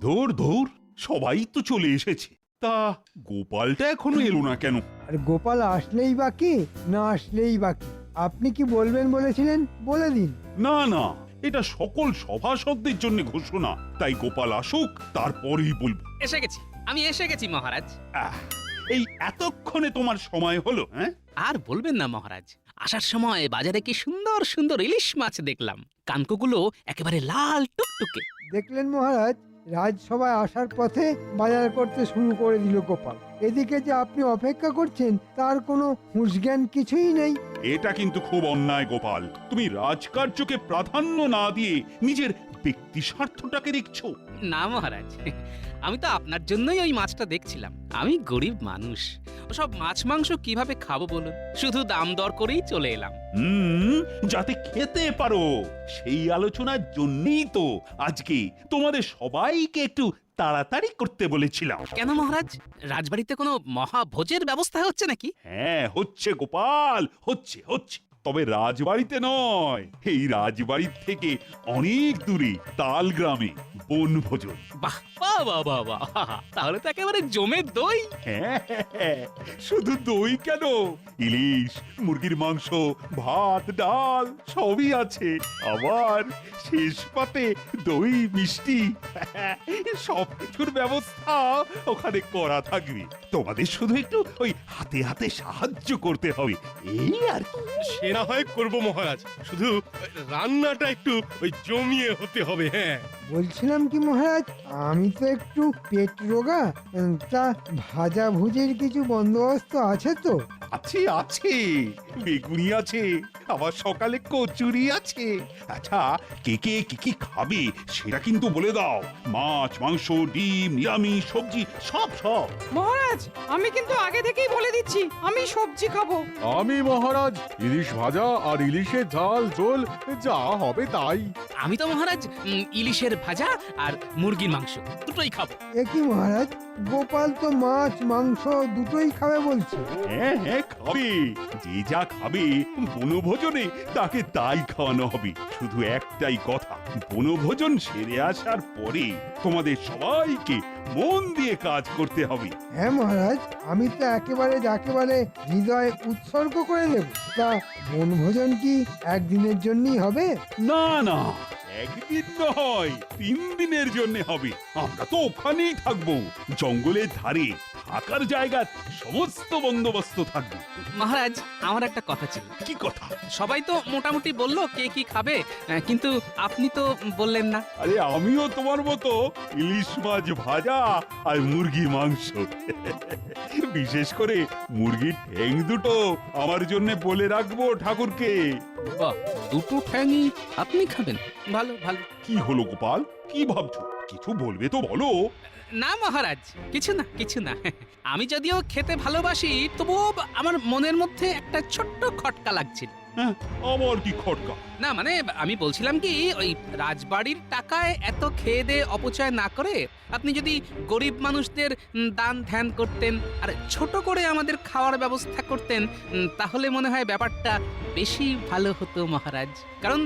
ধুর ধুর, সবাই তো চলে এসেছে, তা গোপালটা এখনো এলো না কেন? আর গোপাল আসলেই বাকি না আসলেই বাকি, আপনি কি বলবেন বলেছিলেন বলে দিন। না না, এটা সকল সভাসদদের জন্য ঘোষণা, তাই গোপাল আসুক, তারপরেই বলবো। এসে গেছি, আমি এসে গেছি মহারাজ। আহ, এই এতক্ষণে তোমার সময় হলো? হ্যাঁ, আর বলবেন না মহারাজ, আসার সময় বাজারে কি সুন্দর সুন্দর ইলিশ মাছ দেখলাম, কানকোগুলো একেবারে লাল টুকটুকে। দেখলেন মহারাজ, রাজসভায় আসার পথে বাজার করতে শুরু করে দিল গোপাল। এদিকে যে আপনি অপেক্ষা করছেন তার কোনো হুঁশজ্ঞান কিছুই নেই। এটা কিন্তু খুব অন্যায় গোপাল, তুমি রাজকার্যকে প্রাধান্য না দিয়ে নিজের ব্যক্তি স্বার্থটাকে দেখছো। না মহারাজ, আমি তো আপনার জন্যই ওই মাছটা দেখছিলাম। আমি গরিব মানুষ, ওসব মাছ মাংস কিভাবে খাবো বলুন, শুধু দাম দর করেই চলে এলাম। যাতে খেতে পারো সেই আলোচনার জন্যই তো আজকে তোমাদের সবাইকে একটু তাড়াতাড়ি করতে বলেছিলাম। কেন মহারাজ, রাজবাড়িতে কোনো মহাভোজের ব্যবস্থা হচ্ছে নাকি? হ্যাঁ, হচ্ছে গোপাল, হচ্ছে হচ্ছে, তবে রাজবাড়িতে নয়, এই রাজবাড়ির থেকে অনেক দূরে তাল গ্রামে বনভোজন। বাহ বাহ বাহ বাহ বাহ, তাহলে তো একেবারে জমের দই। হ্যাঁ, শুধু দই কেন, ইলিশ, মুরগির মাংস, ভাত, ডাল সবই আছে। আবার শেষ পাতে দই, মিষ্টি, সব কিছুর ব্যবস্থা ওখানে করা থাকবে। তোমাদের শুধু একটু ওই হাতে হাতে সাহায্য করতে হবে, এই আর কি। সে না হয় করবো মহারাজ, শুধু রান্নাটা একটু ওই জমিয়ে হতে হবে। হ্যাঁ, বলছিলাম কি মহারাজ, আমি তো একটু পেট রোগা, তা ভাজা ভুজির কিছু বন্দোবস্ত আছে তো? আছে আছে, বেগুনি আছে, আবার সকালে কচুরি আছে। আচ্ছা, কে কে কি কি খাবে সেটা কিন্তু বলে দাও। মাছ, মাংস, ডিম, নিরামিষ, সবজি, সব সব। মহারাজ, আমি কিন্তু আগে থেকেই বলে দিচ্ছি আমি সবজি খাবো। আমি মহারাজ ইলিশ ভাজা আর ইলিশের ঝাল ঝোল যা হবে তাই। আমি তো মহারাজ ইলিশের ভাজা আর মুরগির মাংস দুটোই খাবো। এ কি মহারাজ, গোপাল তো মাছ মাংস দুটোই খাবে বলছে। হ্যাঁ হ্যাঁ, খাবে, যে যা খাবে বনভোজনে তাকে তাই খাওয়ানো হবে। শুধু একটাই কথা, বনভোজন সেরে আসার পরে তোমাদের সবাইকে মন দিয়ে কাজ করতে হবে। হ্যাঁ মহারাজ, আমি তো একেবারে হৃদয় উৎসর্গ করে দেব। তা বনভোজন কি একদিনের জন্যই হবে? না না, একদিন নয়, 3 দিনের জন্য হবে। আমরা তো ওখানেই থাকবো, জঙ্গলের ধারে থাকার জায়গা সমস্ত বন্দোবস্ত থাকবে। মহারাজ, আমার একটা কথা ছিল। কি কথা? সবাই তো মোটামুটি বললো কে কি খাবে, কিন্তু আপনি তো বললেন না। আরে আমিও তোমার মতো ইলিশ মাছ ভাজা আর মুরগির মাংস, বিশেষ করে মুরগির ঠ্যাং দুটো আমার জন্য বলে রাখবো ঠাকুরকে। বাহ, দুটো ঠ্যাংই আপনি খাবেন? ভালো ভালো। কি হলো গোপাল, কি ভাবছো? কিছু বলবে তো বলো। না মহারাজ, কিছু না কিছু না। আমি যদিও খেতে ভালোবাসি, তবুও আমার মনের মধ্যে একটা ছোট্ট খটকা লাগছিল। হ্যাঁ, আবার কি খটকা? না মানে আমি বলছিলাম কি, ওই রাজবাড়ির টাকায় এত খেয়ে দিয়ে অপচয় না করে আপনি যদি গরিব মানুষদের দান ধ্যান করতেন আর ছোট করে আমাদের খাওয়ার ব্যবস্থা করতেন, তাহলে মনে হয় ব্যাপারটা বেশি ভালো হতো মহারাজ। কারণ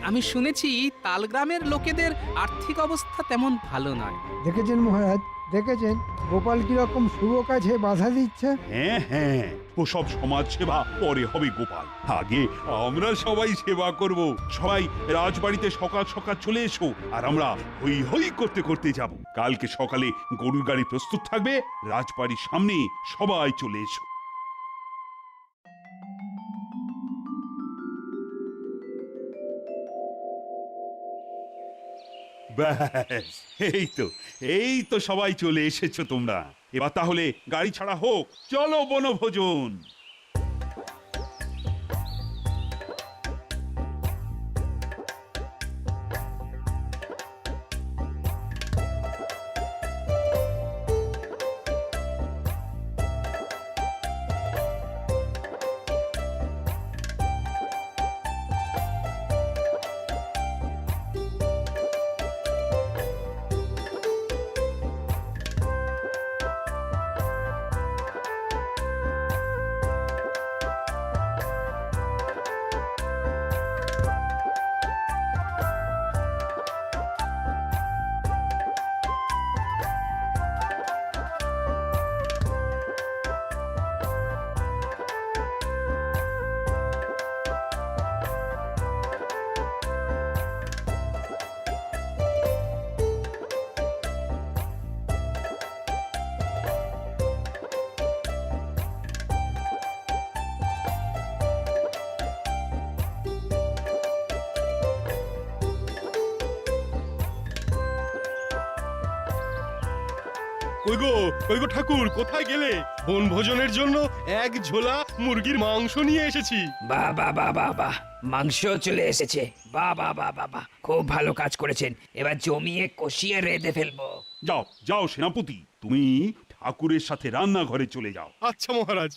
আমি শুনেছি তালগ্রামের লোকেদের আর্থিক অবস্থা তেমন ভালো নয়। দেখেছেন মহারাজ, দেখেছেন গোপাল কিরকম শুভ কাজে বাধা দিচ্ছে। হ্যাঁ হ্যাঁ, ওসব সমাজ সেবা পরে হবে গোপাল, আগে আমরা সবাই সেবা করব। সবাই রাজবাড়িতে সকাল সকাল চলে এসো, আর আমরা হই হই করতে করতে যাব। কালকে সকালে গরুর গাড়ি প্রস্তুত থাকবে, রাজবাড়ির সামনে সবাই চলে এসো। ব্যাস, এই তো সবাই চলে এসেছো তোমরা। এবার তাহলে গাড়ি ছাড়া হোক, চলো বনভোজন। কই গো ঠাকুর, কোথায় গেলে? বনভোজনের জন্য এক ঝোলা মুরগির মাংস নিয়ে এসেছি। বাহ বাহ বাহ বাহ বাহ, মাংস চলে এসেছে। বাহ বাহ বাহ বাহ বাহ, খুব ভালো কাজ করেছেন। এবার জমিয়ে কষিয়ে রেঁধে ফেলবো। যাও যাও সেনাপতি, তুমি ঠাকুরের সাথে রান্নাঘরে চলে যাও। আচ্ছা মহারাজ।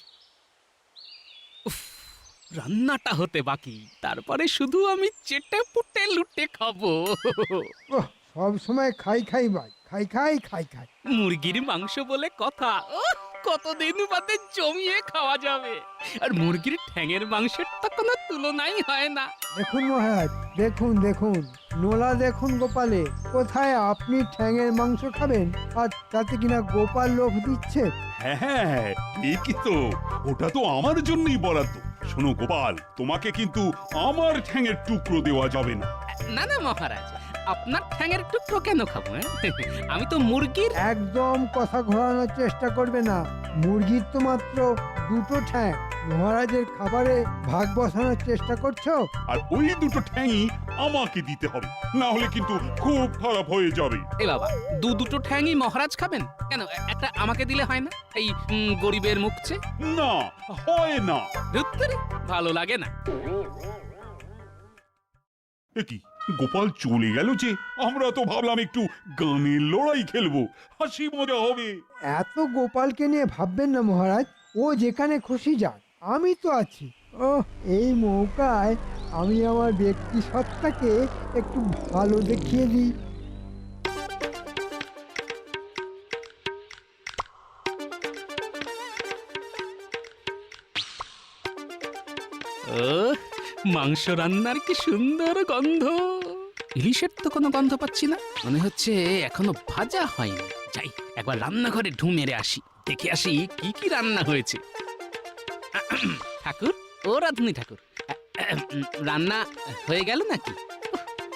রান্নাটা হতে বাকি, তারপরে শুধু আমি চেটে পুটে লুটে খাবো। ওহ, সব সময় খাই খাই ভাই, খাই খাই খাই খাই। মুরগির মাংস বলে কথা, কতদিন বাদে জমিয়ে খাওয়া যাবে। আর মুরগির ঠ্যাঙের মাংসের তো কোনো তুলনাই হয় না। দেখুন মহারাজ, দেখুন দেখুন, নোলা দেখুন গোপালে, কোথায় আপনি ঠ্যাঙের মাংস খাবেন আর তাতে কিনা গোপাল লোভ দিচ্ছে। হ্যাঁ ঠিকই তো, ওটা তো আমার জন্যই বরাদ্দ। শোনো গোপাল, তোমাকে কিন্তু আমার ঠ্যাঙের টুকরো দেওয়া যাবে না। না না মহারাজ, আপনার ঠ্যাঙের টুকরো কেন খাবো? আমি তো মুরগির। একদম কথা ঘোরানোর চেষ্টা করবে না, মুরগির তো মাত্র দুটো ঠ্যাং, মহারাজের খাবারে ভাগ বসানোর চেষ্টা করছো। আর ওই দুটো ঠ্যাংই আমাকে দিতে হবে, না হলে কিন্তু খুব খারাপ হয়ে যাবে। এ বাবা, দুটো ঠ্যাংই মহারাজ খাবেন কেন? একটা আমাকে দিলে হয় না? এই গরিবের মুখছে। না, হয় না। ধুত্তুরি, ভালো লাগে না। এ কি, গোপাল চলে গেল যে? আমরা তো ভাবলাম একটু গানের লড়াই খেলবো, হাসি মজা হবে। এত গোপালকে নিয়ে ভাববেন না মহারাজ, ও যেখানে খুশি যাক, আমি তো আছি। ও, এই মৌকায় আমি আমার ব্যক্তি সত্তাকে একটু ভালো দেখিয়ে দিই। ও, মাংস রান্নার কি সুন্দর গন্ধ। ইলিশের তো কোনো গন্ধ পাচ্ছি না, মনে হচ্ছে এখনো ভাজা হয়নি। যাই একবার রান্নাঘরে ঢু মেরে আসি, দেখে আসি কি কি রান্না হয়েছে। ঠাকুর, ও রাধুনি ঠাকুর, রান্না হয়ে গেল নাকি?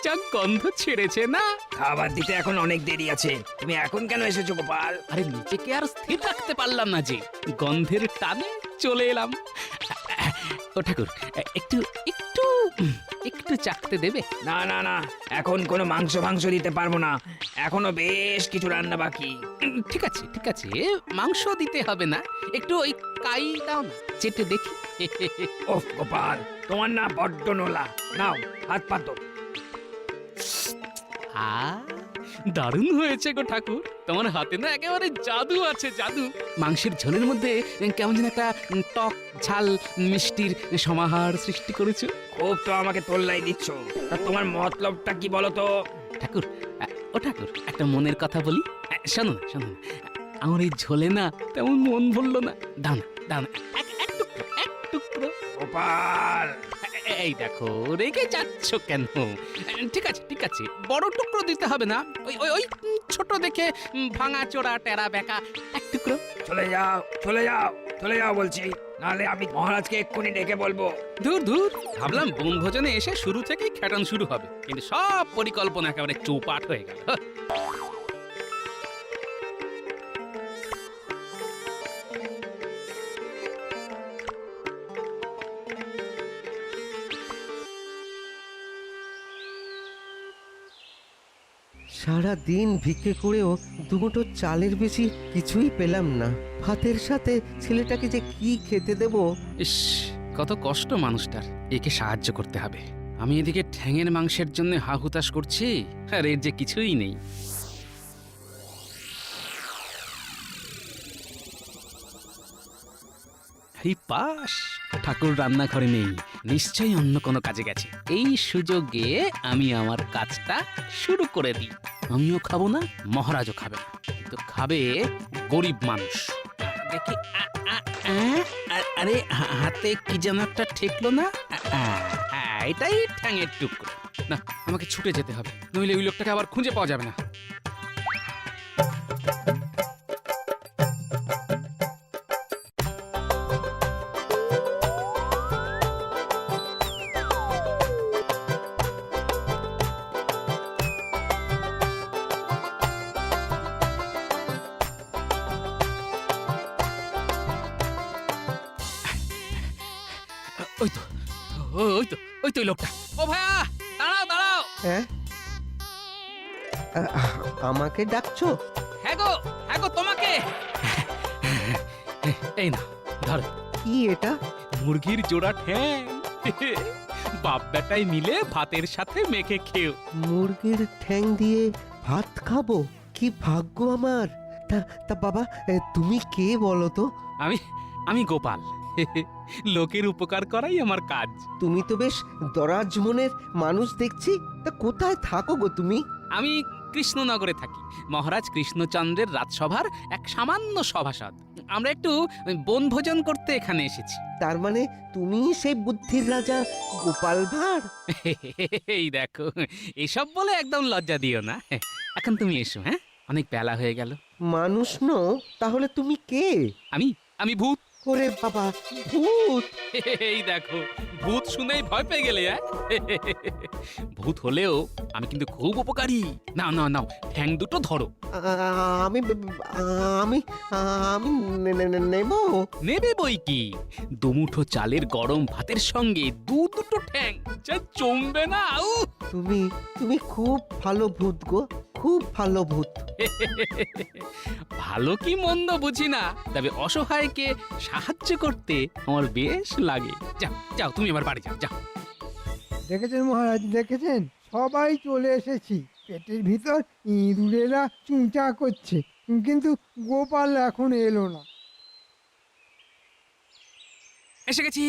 যা গন্ধ ছেড়েছে না। খাবার দিতে এখন অনেক দেরি আছে, তুমি এখন কেন এসেছো গোপাল? আরে নিজেকে আর স্থির রাখতে পারলাম না যে, গন্ধের টানে চলে এলাম। ও ঠাকুর, একটু একটু একটু চাকতে দেবে? না না না, এখন কোনো মাংস দিতে পারবো না, এখনো বেশ কিছু রান্না বাকি। ঠিক আছে ঠিক আছে, মাংস দিতে হবে না, একটু ওই কাই দাও না, চেটে দেখি। ওফ গোপাল, তোমার না বড্ড নোলা। নাও, হাত পাতো। দারুণ হয়েছে গো ঠাকুর, তোমার হাতে না একেবারে জাদু আছে, জাদু। মাংসের ঝোলের মধ্যে কেমন যেন একটা টক ঝাল মিষ্টির সমাহার সৃষ্টি করেছো। খুব তো আমাকে তোল্লাই দিচ্ছ, তা তোমার মতলবটা কি বলো তো? ঠাকুর, ও ঠাকুর, একটা মনের কথা বলি। শোনো না শোনো না, আমার এই ঝোলে না তেমন মন ভরলো না। দাও না দাও না, এক টুকরো, এক টুকরো। গোপাল, এই দেখো, রেগে যাচ্ছ কেন? ঠিক আছে ঠিক আছে, বড় টুকরো দিতে হবে না, ওই ওই ওই ছোট দেখে ভাঙা চোরা টেরা বেকা এক টুকরো। চলে যাও চলে যাও চলে যাও বলছি, নাহলে আমি মহারাজকে এক্ষুনি ডেকে বলবো। দূর দূর, ভাবলাম বনভোজনে এসে শুরু থেকেই খ্যাটন শুরু হবে, কিন্তু সব পরিকল্পনা একেবারে চৌপাট হয়ে গেল। সারা দিন ভিক্ষে করেও দুমুঠো চালের বেশি কিছুই পেলাম না। ভাতের সাথে ছেলেটাকে যে কি খেতে দেব। ইস, কত কষ্ট মানুষটার, একে সাহায্য করতে হবে। আমি এদিকে ঠ্যাঙের মাংসের জন্য হাহুতাশ করছি, আর এর যে কিছুই নেই। এই পাশ, ঠাকুর রান্নাঘরে নেই, নিশ্চয়ই অন্য কোনো কাজে গেছে। এই সুযোগে আমি আমার কাজটা শুরু করে দিই। আমিও খাবো না, মহারাজও খাবে না, কিন্তু খাবে গরিব মানুষ। দেখি, আরে হাতে কি যেন একটা ঠেকলো না। এটাই ঠ্যাঙের টুকরো। না, আমাকে ছুটে যেতে হবে, নইলে ওই লোকটাকে আবার খুঁজে পাওয়া যাবে না। ওই তো ওই তো ওই তো ওই লোকটা। ও ভাইয়া, দাঁড়াও দাঁড়াও। হ্যাঁ, আমাকে ডাকছো? হ্যাঁ গো তোমাকে। এই না ধরো, কি এটা? মুরগির জোড়া ঠ্যাং। বাপ বেটাই মিলে ভাতের সাথে মেখে খেও। মুরগির ঠ্যাং দিয়ে ভাত খাবো? কি ভাগ্য আমার! তা তা বাবা, তুমি কে বলো তো? আমি গোপাল। লোকের উপকার করাই আমার কাজ। তুমি তো বেশ দরাজ মনের মানুষ দেখছি। তা কোথায় থাকো গো তুমি? আমি কৃষ্ণনগরে থাকি, মহারাজ কৃষ্ণচন্দ্রের রাজসভার এক সামান্য সভাসদ। আমরা একটু বনভোজন করতে এখানে এসেছি। তার মানে তুমি সেই বুদ্ধির রাজা গোপাল ভাঁড়? এই দেখো, এসব বলে একদম লজ্জা দিও না। এখন তুমি এসো, হ্যাঁ? অনেক বেলা হয়ে গেল। মানুষ নও তাহলে তুমি কে? আমি ভূত। ওরে বাবা, ভূত! এই দেখো, ভূত শুনেই ভয় পেয়ে গেলে। ভূত হলেও আমি কিন্তু খুব উপকারী। নাও নাও নাও, ঠ্যাং দুটো ধরো। আমি আমি আমি নেব? নেবে বই কি, দুমুঠো চালের গরম ভাতের সঙ্গে দুটো ঠ্যাং যা জমবে না। তুমি তুমি খুব ভালো ভূত গো, খুব ভালো ভূত। ভালো কি মন্দ বুঝি না, তবে অসহায়কে সাহায্য করতে আমার বেশ লাগে। যাও যাও, তুমি আমার বাড়ি যাও যাও। দেখেছেন মহারাজ, দেখেছেন? সবাই চলে এসেছি। পেটের ভিতর ইঁদুরেরা চুঁচা করছে, কিন্তু গোপাল এখন এলো না। এসে গেছি।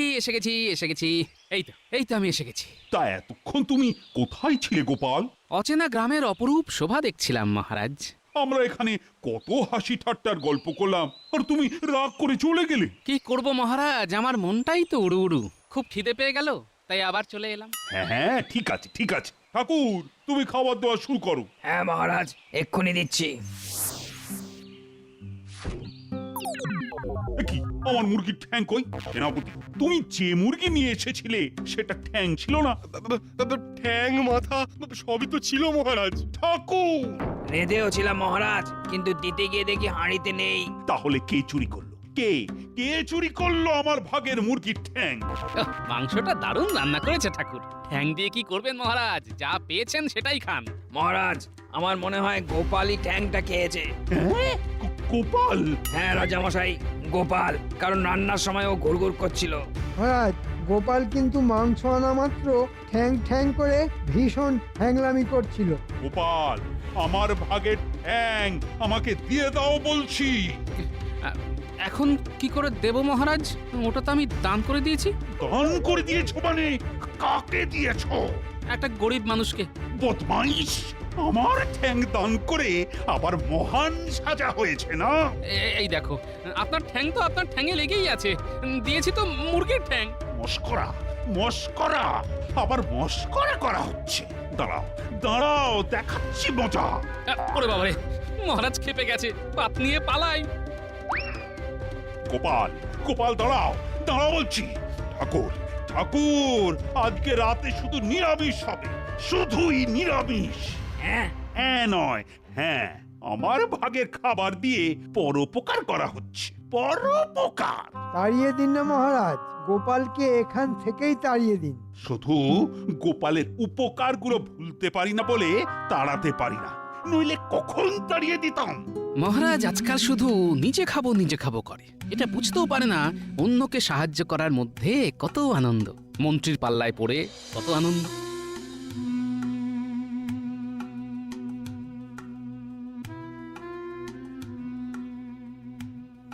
এই তো আমি এসে গেছি। তা এতক্ষণ তুমি কোথায় ছিলে গোপাল? অচেনা গ্রামের অপরূপ শোভা দেখছিলাম মহারাজ। আমরা এখানে কত হাসি ঠাট্টার গল্প করলাম, আর তুমি রাগ করে চলে গেলে। কি করব মহারাজ, আমার মনটাই তো উড়ু উড়ু। খুব খিদে পেয়ে গেল, তাই আবার চলে এলাম। হ্যাঁ, ঠিক আছে ঠিক আছে। ঠাকুর, তুমি খাবার দাওয়া শুরু করো। হ্যাঁ মহারাজ, এক্ষুনি দিচ্ছি। এ কি, আমার মুরগির ঠ্যাং কই? সেনাপতি, তুমি যে মুরগি নিয়ে এসেছিলে সেটা ঠ্যাং ছিল না? ঠ্যাং মাথা সবই তো ছিল মহারাজ। ঠাকুর, রেঁধেও ছিলাম মহারাজ, কিন্তু দিতে গিয়ে দেখি হাঁড়িতে নেই। তাহলে কে চুরি করলো? কে কে চুরি করলো আমার ভাগের মুরগির ঠ্যাং? মাংসটা দারুণ রান্না করেছে ঠাকুর। ঠ্যাং দিয়ে কি করবেন মহারাজ, যা পেয়েছেন সেটাই খান। মহারাজ, আমার মনে হয় গোপালই ঠ্যাংটা খেয়েছে। হ্যাঁ? গোপাল? হ্যাঁ রাজামশাই, গোপাল। কারণ রান্নার সময় ও ঘুরঘুর করছিল। মহারাজ, গোপাল কিন্তু মাংস আনা মাত্র ঠ্যাং ঠ্যাং করে ভীষণ হ্যাংলামি করছিল। গোপাল, আমার ভাগের ঠ্যাং আমাকে দিয়ে দাও বলছি। এখন কি করে দেব মহারাজ? ওটা তো আমি দান করে দিয়েছি। দান করে দিয়েছো মানে? কাকে দিয়েছো? একটা গরিব মানুষকে। বদমাইশ, আমার ঠ্যাং দান করে আবার মহান সাজা হয়েছে না? এই দেখো, আপনার ঠ্যাং তো আপনার ঠ্যাঙে লেগেই আছে। দিয়েছি তো মুরগির ঠ্যাং। মস্করা মস্করা, আবার মস্করা করা হচ্ছে। দাঁড়াও দাঁড়াও, দেখাচ্ছি মজা। ওরে বাবারে, মহারাজ খেপে গেছে, পাত নিয়ে পালাই। গোপাল গোপাল, দাঁড়াও দাঁড়াও বলছি। ঠাকুর ঠাকুর, আজকে রাতে শুধু নিরামিষ হবে, শুধুই নিরামিষ। হ্যাঁ হ্যাঁ নয়, হ্যাঁ, আমার ভাগের খাবার দিয়ে পরোপকার করা হচ্ছে, পরোপকার। তাড়িয়ে দিন না মহারাজ, গোপালকে এখান থেকেই তাড়িয়ে দিন। শুধু গোপালের উপকারগুলো ভুলতে পারি না বলে তাড়াতে পারি না, নইলে কখন তাড়িয়ে দিতাম। মহারাজ আজকাল শুধু নিজে খাবো করে। এটা বুঝতেও পারে না অন্যকে সাহায্য করার মধ্যে কত আনন্দ। মন্ত্রীর পাল্লায় পড়ে কত আনন্দ।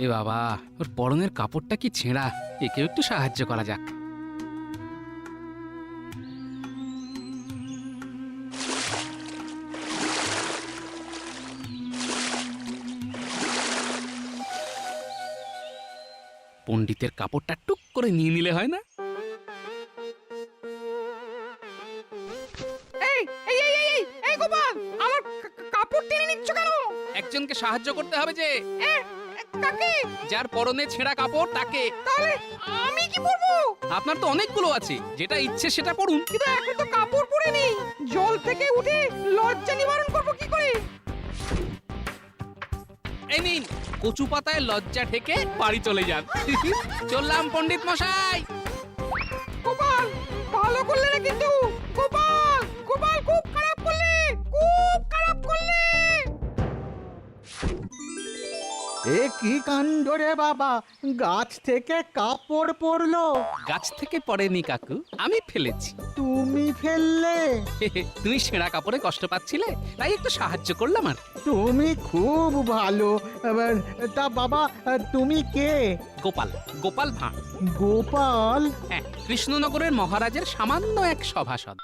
এ বাবা, ওর পরনের কাপড়টা কি ছেঁড়া, একেও একটু সাহায্য করা যাক। পণ্ডিতের কাপড়টা টুক করে নিয়ে নিলে হয় না? এই এই এই এই এই গোপাল, আমার কাপড় টেনে নিচ্ছ কেন? একজনকে সাহায্য করতে হবে যে। কাকে? যার পরনে ছেঁড়া কাপড় তাকে। তাহলে আমি কি পরবো? আপনার তো অনেকগুলো আছে, যেটা ইচ্ছে সেটা পরুন। কিন্তু এখন তো কাপড় পরে নেই, জল থেকে উঠে লজ্জা নিবারণ করবো কি করে? এই নিন, কচু পাতায় লজ্জা ঢেকে বাড়ি চলে যান। চললাম পণ্ডিত মশাই। গোপাল, ভালো করলে না কিন্তু। গোপাল গোপাল, খুব খারাপ করলে, খুব খারাপ করলে। এ কি কাণ্ড রে বাবা, গাছ থেকে কাপড় পড়লো? গাছ থেকে পড়েনি কাকু, আমি ফেলেছি। তুমি ফেললে? তুমি ছেঁড়া কাপড়ে কষ্ট পাচ্ছিলে, তাই একটু সাহায্য করলাম আর কি। তুমি খুব ভালো। এবার তা বাবা, তুমি কে? গোপাল, গোপাল ভাঁড়। গোপাল? হ্যাঁ, কৃষ্ণনগরের মহারাজের সামান্য এক সভাসদ।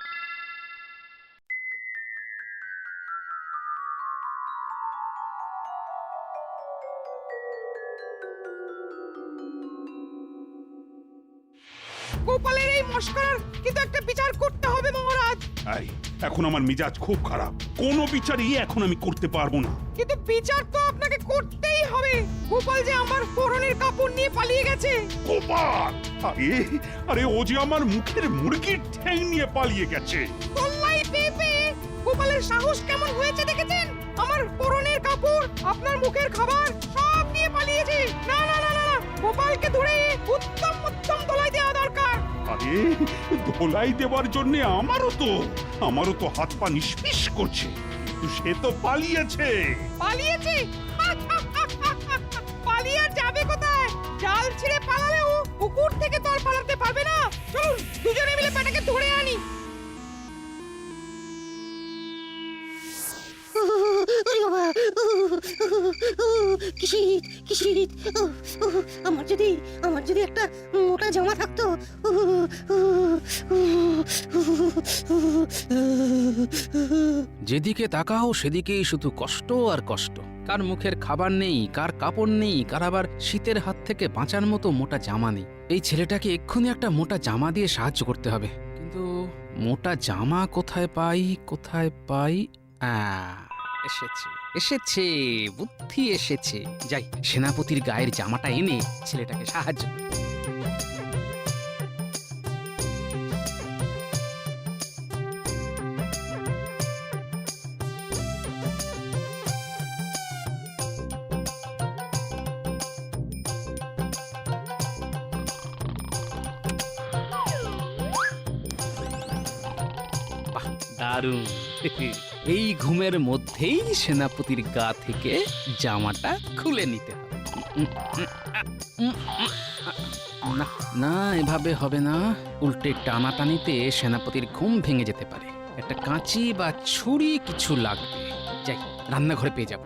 গোপালের এই মস্করার কিন্তু একটা বিচার করতে হবে মহারাজ। এই, এখন আমার মিজাজ খুব খারাপ, কোনো বিচারই এখন আমি করতে পারবো না। কিন্তু বিচার তো আপনাকে করতেই হবে। গোপাল যে আমার পরনের কাপড় নিয়ে পালিয়ে গেছে। গোপাল, আরে ও যে আমার মুখের মুরগির ঠ্যাং নিয়ে পালিয়ে গেছে। তল্লাই পেয়ে পেয়ে গোপালের সাহস কেমন হয়েছে দেখেছেন? আমার পরনের কাপড়, আপনার মুখের খাবার সব নিয়ে পালিয়েছে। না না না না, গোপালকে ধরে উত্তম উত্তম দলাই দেওয়া দরকার। আরে ধোলাই দেওয়ার জন্য আমারও তো হাত পা নিষ্পিস করছে, কিন্তু সে তো পালিয়েছে। পালিয়েছে? পালিয়ে আর যাবে কোথায়? জাল ছিঁড়ে পালালেও পুকুর থেকে তো আর পালাতে পারবে না। চলুন দুজনে মিলে পেটাকে ধরে আনি। আমার যদি একটা মোটা জামা থাকতো। যেদিকে তাকাও সেদিকেই শুধু কষ্ট আর কষ্ট। কার মুখের খাবার নেই, কার কাপড় নেই, কার আবার শীতের হাত থেকে বাঁচার মতো মোটা জামা নেই। এই ছেলেটাকে এক্ষুনি একটা মোটা জামা দিয়ে সাহায্য করতে হবে। কিন্তু মোটা জামা কোথায় পাই, কোথায় পাই? এসেছে, এসেছে, বুদ্ধি এসেছে। যাই, সেনাপতির গায়ের জামাটা এনে ছেলেটাকে সাহায্য করি। বাহ, দারুণ। এই ঘুমের মধ্যেই সেনাপতির গা থেকে জামাটা খুলে নিতে হবে। না না, এভাবে হবে না। উল্টে টানাটানিতে সেনাপতির ঘুম ভেঙে যেতে পারে। একটা কাঁচি বা ছুরি কিছু লাগবে। যাই, রান্নাঘরে পেয়ে যাব।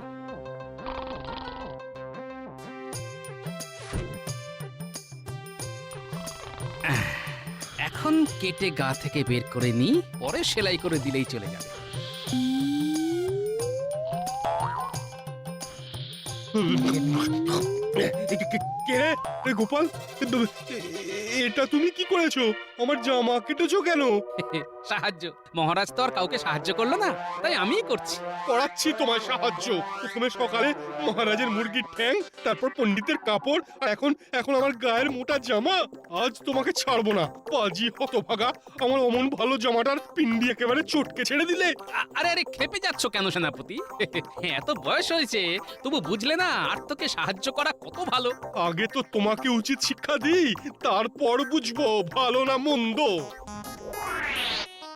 এখন কেটে গা থেকে বের করে নি, পরে সেলাই করে দিলেই চলে যাবে। কে রে? গোপাল, এটা তুমি কি করেছো? আমার জামা কেটেছো কেন? সাহায্য? মহারাজ তো আর কাউকে সাহায্য করলো না, তাই আমিই করছি। করাচ্ছি তোমার সাহায্য। প্রথমে সকালে মহারাজের মুরগির ঠ্যাং, তারপর পণ্ডিতের কাপড়, আর এখন আমার গায়ের মোটা জামা। আজ তোমাকে ছাড়বো না, পাজি হতভাগা। আমার অমন ভালো জামাটার পিন্ডি একেবারে চটকে ছেড়ে দিলে। আরে আরে, খেপে যাচ্ছ কেন সেনাপতি? এত বয়স হয়েছে, তবু বুঝলে না আর্তকে সাহায্য করা কত ভালো। আগে তো তোমাকে উচিত শিক্ষা দিই, তারপর বুঝবো ভালো না মন্দ।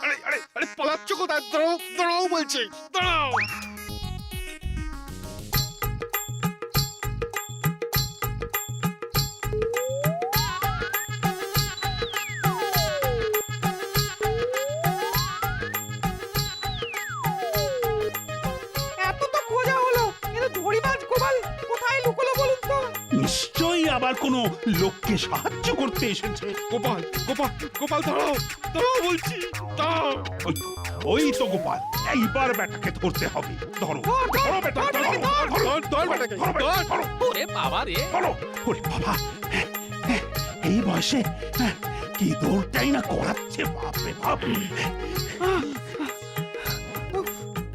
আরে আরে আরে, পালাচ্ছ কোথায়? দাঁড়াও দাঁড়াও বলছি, দাঁড়াও। এত তো খোঁজা হলো, কিন্তু ধরিবাজ গোপাল কোথায় লুকোলো বলুন তো? নিশ্চয়ই আবার কোনো লোককে সাহায্য করতে এসেছে। গোপাল গোপাল গোপাল, দাঁড়াও দাঁড়াও বলছি, দাঁড়াও। ওই তো গোপাল, এইবার বেটাকে ধরতে হবে। ধরো ধরো বেটা, ধরো ধর বেটাকে, ধর। ওরে বাবা রে! ধরো। ওরে বাবা, এই বয়সে কি দৌড়টাই না করাচ্ছে, বাপ রে বাপ।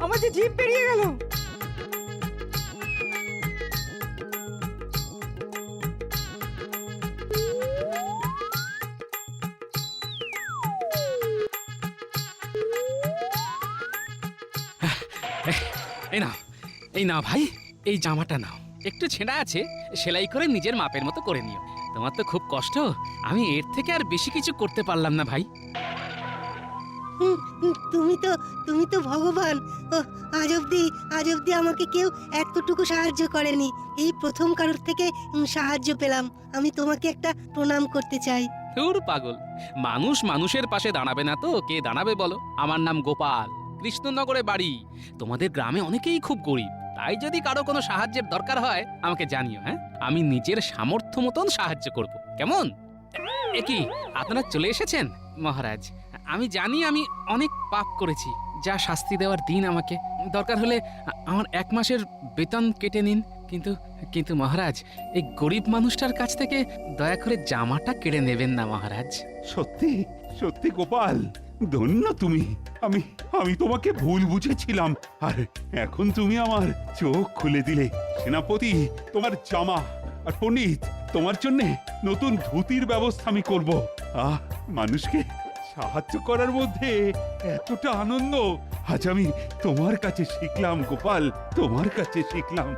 আমার যে জিভ বেরিয়ে গেল। এই নাও ভাই, এই জামাটা নাও। একটু ছেঁড়া আছে, সেলাই করে নিজের মাপের মতো করে নিও। তোমার তো খুব কষ্ট, আমি এর থেকে আর বেশি কিছু করতে পারলাম না ভাই। তুমি তো ভগবান। ও আজ অব্দি আমাকে কেউ এতটুকু সাহায্য করেনি। এই প্রথম কারোর থেকে সাহায্য পেলাম। আমি তোমাকে একটা প্রণাম করতে চাই। ধুর পাগল, মানুষ মানুষের পাশে দাঁড়াবে না তো কে দাঁড়াবে বলো? আমার নাম গোপাল, কৃষ্ণনগরে বাড়ি। তোমাদের গ্রামে অনেকেই খুব গরিব, তাই যদি কারো কোনো সাহায্যের দরকার হয় আমাকে জানিও। হ্যাঁ, আমি নিজের সামর্থ্য মতন সাহায্য করব, কেমন? কি আপনারা চলে এসেছেন? মহারাজ, আমি জানি আমি অনেক পাপ করেছি, যা শাস্তি দেওয়ার দিন আমাকে। দরকার হলে আমার 1 মাসের বেতন কেটে নিন, কিন্তু কিন্তু মহারাজ, এই গরিব মানুষটার কাছ থেকে দয়া করে জামাটা কেড়ে নেবেন না মহারাজ। সত্যি সত্যি গোপাল, ধন্য তুমি। আমি তোমাকে ভুল বুঝেছিলাম, আর এখন তুমি আমার চোখ খুলে দিলে। সেনাপতি, তোমার জামা, আর পণ্ডিত, তোমার জন্য নতুন ধুতির ব্যবস্থা আমি করব। মানুষকে সাহায্য করার মধ্যে এতটা আনন্দ আজ আমি তোমার কাছে শিখলাম গোপাল, তোমার কাছে শিখলাম।